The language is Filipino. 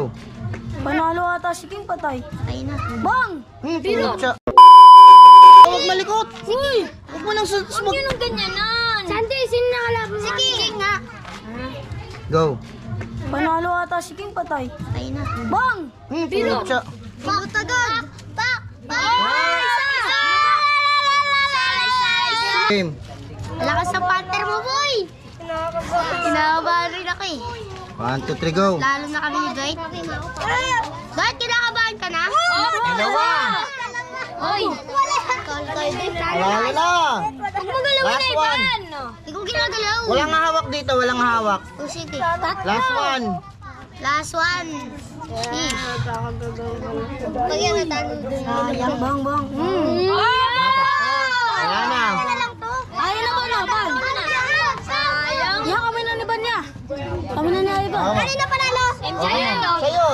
Go. Panalo ata si King, patay. Ay na. Bang! Tulog siya. Huwag malikot. Uy! Huwag mo nang Huwag nyo nang ganyanan. Santi, sino nakalaban mo? Si King nga. Go. Panalo ata si King, patay. Ay na. Bang! Tulog siya. Pilot agad. Pak! Game. Lakas sa partner mo, boy. Kinakabahan rin ako eh. 1, 2, 3, go. Lalo na kami ni Dwight. Dwight, kinakabahan ka na? Dalawa. Oy! Wala na. Huwag magalaw Last na one. Ivan! Ikaw ginagalaw. Walang hawak dito, walang hawak. O sige. Last one. Last one. Pag yan natalo dun. Sayang, bang, bang. Wala na. Ayaw na ba laban? Sayang. Yan, kami na ni Ban niya. Kami na ni Ivan. Oh. Kanina panalo. Okay. Sa'yo,